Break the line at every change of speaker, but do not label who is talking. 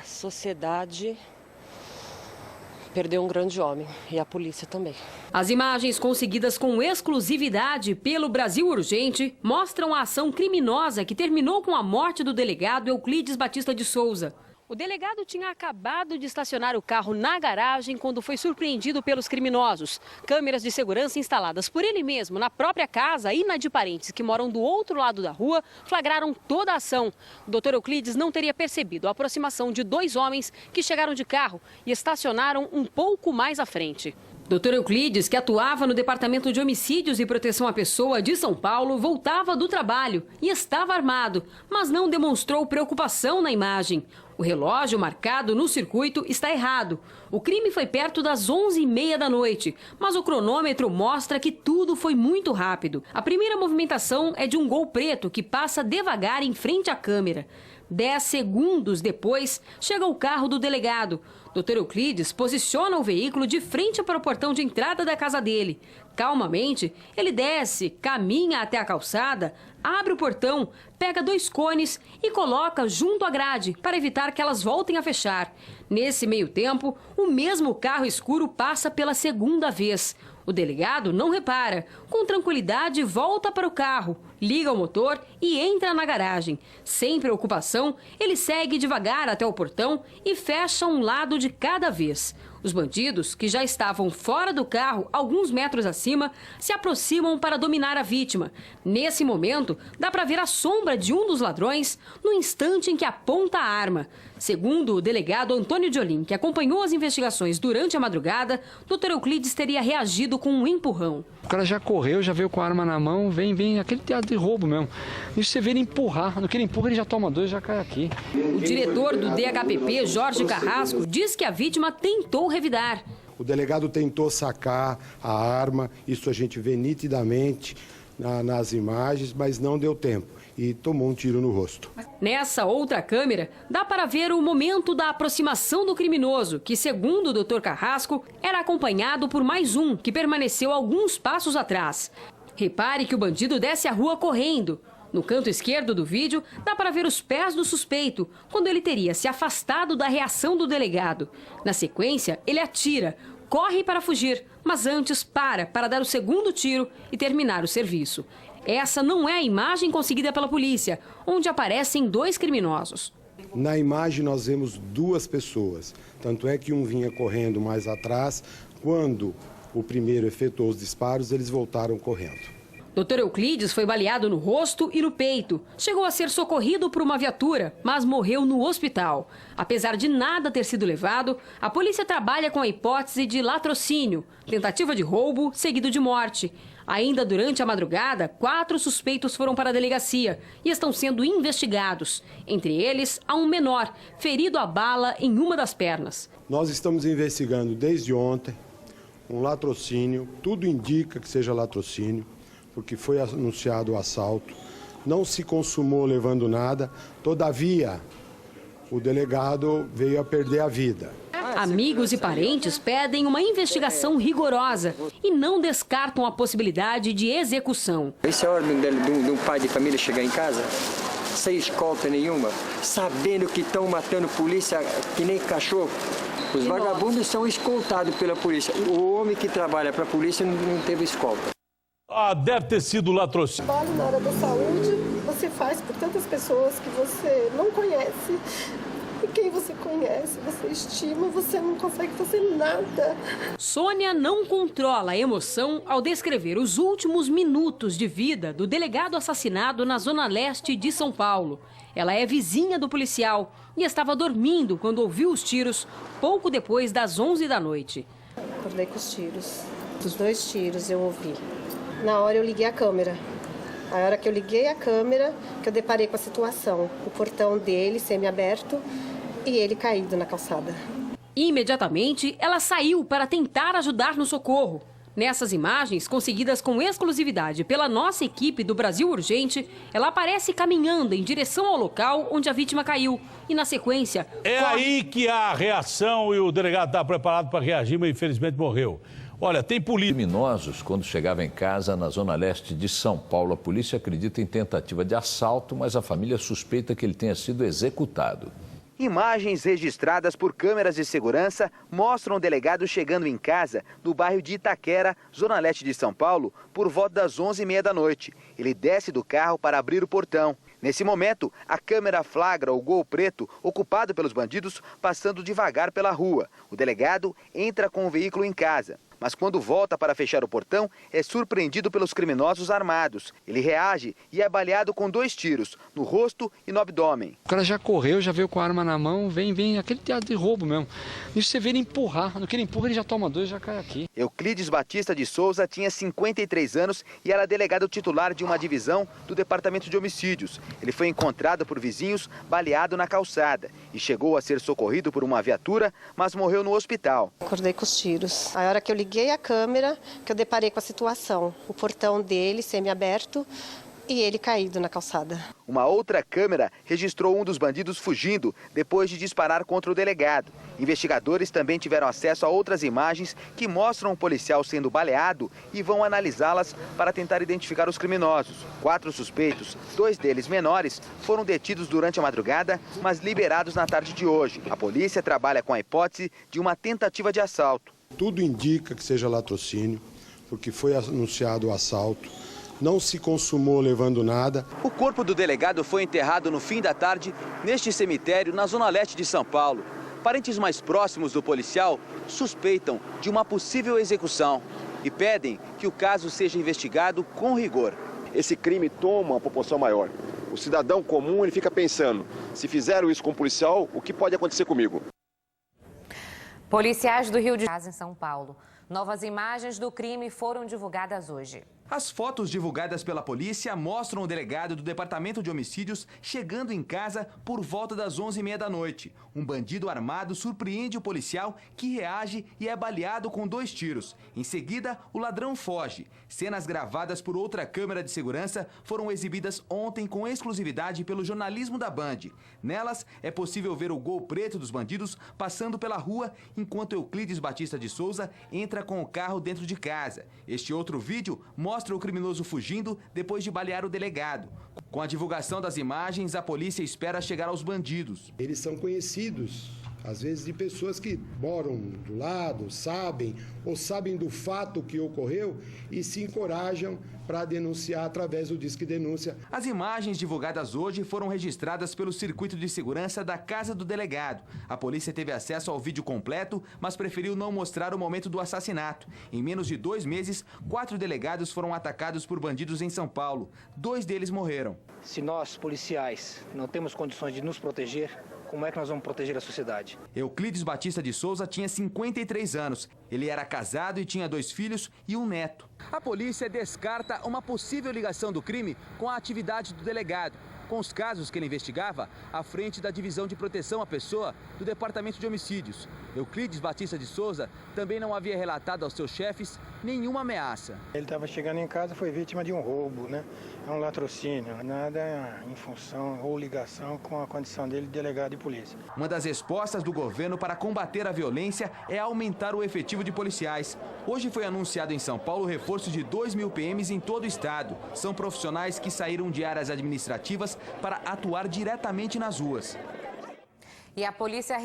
sociedade perdeu um grande homem e a polícia também.
As imagens conseguidas com exclusividade pelo Brasil Urgente mostram a ação criminosa que terminou com a morte do delegado Euclides Batista de Souza. O delegado tinha acabado de estacionar o carro na garagem quando foi surpreendido pelos criminosos. Câmeras de segurança instaladas por ele mesmo na própria casa e na de parentes que moram do outro lado da rua flagraram toda a ação. O doutor Euclides não teria percebido a aproximação de dois homens que chegaram de carro e estacionaram um pouco mais à frente. Dr. Euclides, que atuava no Departamento de Homicídios e Proteção à Pessoa de São Paulo, voltava do trabalho e estava armado, mas não demonstrou preocupação na imagem. O relógio marcado no circuito está errado. O crime foi perto das 11h30 da noite, mas o cronômetro mostra que tudo foi muito rápido. A primeira movimentação é de um Gol preto que passa devagar em frente à câmera. 10 segundos depois, chega o carro do delegado. Dr. Euclides posiciona o veículo de frente para o portão de entrada da casa dele. Calmamente, ele desce, caminha até a calçada, abre o portão, pega 2 cones e coloca junto à grade para evitar que elas voltem a fechar. Nesse meio tempo, o mesmo carro escuro passa pela segunda vez. O delegado não repara. Com tranquilidade, volta para o carro, liga o motor e entra na garagem. Sem preocupação, ele segue devagar até o portão e fecha um lado de cada vez. Os bandidos, que já estavam fora do carro, alguns metros acima, se aproximam para dominar a vítima. Nesse momento, dá para ver a sombra de um dos ladrões no instante em que aponta a arma. Segundo o delegado Antônio Diolim, que acompanhou as investigações durante a madrugada, Dr. Euclides teria reagido com um empurrão.
O cara já correu, já veio com a arma na mão, vem, aquele teatro de roubo mesmo. Isso você vê ele empurrar, no que ele empurra ele já toma 2 e já cai aqui.
O diretor do DHPP, Jorge Carrasco, diz que a vítima tentou revidar.
O delegado tentou sacar a arma, isso a gente vê nitidamente nas imagens, mas não deu tempo e tomou um tiro no rosto.
Nessa outra câmera, dá para ver o momento da aproximação do criminoso, que, segundo o Dr. Carrasco, era acompanhado por mais um, que permaneceu alguns passos atrás. Repare que o bandido desce a rua correndo. No canto esquerdo do vídeo, dá para ver os pés do suspeito, quando ele teria se afastado da reação do delegado. Na sequência, ele atira, corre para fugir, mas antes para dar o segundo tiro e terminar o serviço. Essa não é a imagem conseguida pela polícia, onde aparecem 2 criminosos.
Na imagem nós vemos 2 pessoas, tanto é que um vinha correndo mais atrás, quando o primeiro efetuou os disparos, eles voltaram correndo.
Dr. Euclides foi baleado no rosto e no peito. Chegou a ser socorrido por uma viatura, mas morreu no hospital. Apesar de nada ter sido levado, a polícia trabalha com a hipótese de latrocínio, tentativa de roubo seguido de morte. Ainda durante a madrugada, 4 suspeitos foram para a delegacia e estão sendo investigados. Entre eles, há um menor, ferido a bala em uma das pernas.
Nós estamos investigando desde ontem um latrocínio, tudo indica que seja latrocínio, porque foi anunciado o assalto, não se consumou levando nada, todavia o delegado veio a perder a vida.
Amigos e parentes pedem uma investigação rigorosa e não descartam a possibilidade de execução.
Esse é a ordem de um pai de família chegar em casa, sem escolta nenhuma, sabendo que estão matando polícia que nem cachorro. Os vagabundos são escoltados pela polícia. O homem que trabalha para a polícia não teve escolta.
Deve ter sido latrocínio.
Trabalho na área da saúde, você faz por tantas pessoas que você não conhece. E quem você conhece, você estima, você não consegue fazer nada.
Sônia não controla a emoção ao descrever os últimos minutos de vida do delegado assassinado na zona leste de São Paulo. Ela é vizinha do policial e estava dormindo quando ouviu os tiros pouco depois das 11 da noite.
Acordei com os tiros. Os 2 tiros eu ouvi. Na hora eu liguei a câmera. A hora que eu liguei a câmera, que eu deparei com a situação. O portão dele semi-aberto e ele caído na calçada.
Imediatamente, ela saiu para tentar ajudar no socorro. Nessas imagens, conseguidas com exclusividade pela nossa equipe do Brasil Urgente, ela aparece caminhando em direção ao local onde a vítima caiu. E, na sequência...
Aí que há a reação e o delegado está preparado para reagir, mas infelizmente morreu. Olha, tem polícia.
Criminosos, quando chegava em casa na zona leste de São Paulo, a polícia acredita em tentativa de assalto, mas a família suspeita que ele tenha sido executado.
Imagens registradas por câmeras de segurança mostram o delegado chegando em casa no bairro de Itaquera, zona leste de São Paulo, por volta das 11h30 da noite. Ele desce do carro para abrir o portão. Nesse momento, a câmera flagra o Gol preto ocupado pelos bandidos passando devagar pela rua. O delegado entra com o veículo em casa. Mas quando volta para fechar o portão, é surpreendido pelos criminosos armados. Ele reage e é baleado com 2 tiros, no rosto e no abdômen.
O cara já correu, já veio com a arma na mão, vem, aquele teatro de roubo mesmo. Isso você vê ele empurrar, no que ele empurra ele já toma 2 e já cai aqui.
Euclides Batista de Souza tinha 53 anos e era delegado titular de uma divisão do Departamento de Homicídios. Ele foi encontrado por vizinhos baleado na calçada e chegou a ser socorrido por uma viatura, mas morreu no hospital.
Acordei com os tiros. A hora que eu liguei a câmera, que eu deparei com a situação. O portão dele semi-aberto e ele caído na calçada.
Uma outra câmera registrou um dos bandidos fugindo depois de disparar contra o delegado. Investigadores também tiveram acesso a outras imagens que mostram o policial sendo baleado e vão analisá-las para tentar identificar os criminosos. 4 suspeitos, 2 deles menores, foram detidos durante a madrugada, mas liberados na tarde de hoje. A polícia trabalha com a hipótese de uma tentativa de assalto.
Tudo indica que seja latrocínio, porque foi anunciado o assalto. Não se consumou levando nada.
O corpo do delegado foi enterrado no fim da tarde neste cemitério na zona leste de São Paulo. Parentes mais próximos do policial suspeitam de uma possível execução e pedem que o caso seja investigado com rigor.
Esse crime toma uma proporção maior. O cidadão comum ele fica pensando, se fizeram isso com o policial, o que pode acontecer comigo?
Policiais do Rio de Janeiro, em São Paulo. Novas imagens do crime foram divulgadas hoje.
As fotos divulgadas pela polícia mostram o delegado do Departamento de Homicídios chegando em casa por volta das 11h30 da noite. Um bandido armado surpreende o policial, que reage e é baleado com 2 tiros. Em seguida, o ladrão foge. Cenas gravadas por outra câmera de segurança foram exibidas ontem com exclusividade pelo jornalismo da Band. Nelas, é possível ver o Gol preto dos bandidos passando pela rua, enquanto Euclides Batista de Souza entra com o carro dentro de casa. Este outro vídeo mostra o criminoso fugindo depois de balear o delegado. Com a divulgação das imagens, a polícia espera chegar aos bandidos.
Eles são conhecidos, às vezes de pessoas que moram do lado, sabem do fato que ocorreu e se encorajam para denunciar através do Disque Denúncia.
As imagens divulgadas hoje foram registradas pelo circuito de segurança da casa do delegado. A polícia teve acesso ao vídeo completo, mas preferiu não mostrar o momento do assassinato. Em menos de 2 meses, 4 delegados foram atacados por bandidos em São Paulo. 2 deles morreram.
Se nós, policiais, não temos condições de nos proteger, como é que nós vamos proteger a sociedade?
Euclides Batista de Souza tinha 53 anos. Ele era casado e tinha 2 filhos e um neto. A polícia descarta uma possível ligação do crime com a atividade do delegado, com os casos que ele investigava à frente da Divisão de Proteção à Pessoa do Departamento de Homicídios. Euclides Batista de Souza também não havia relatado aos seus chefes nenhuma ameaça.
Ele estava chegando em casa, foi vítima de um roubo, né? É um latrocínio, nada em função ou ligação com a condição dele de delegado de polícia.
Uma das respostas do governo para combater a violência é aumentar o efetivo de policiais. Hoje foi anunciado em São Paulo o reforço de 2.000 PMs em todo o estado. São profissionais que saíram de áreas administrativas para atuar diretamente nas ruas.
E a polícia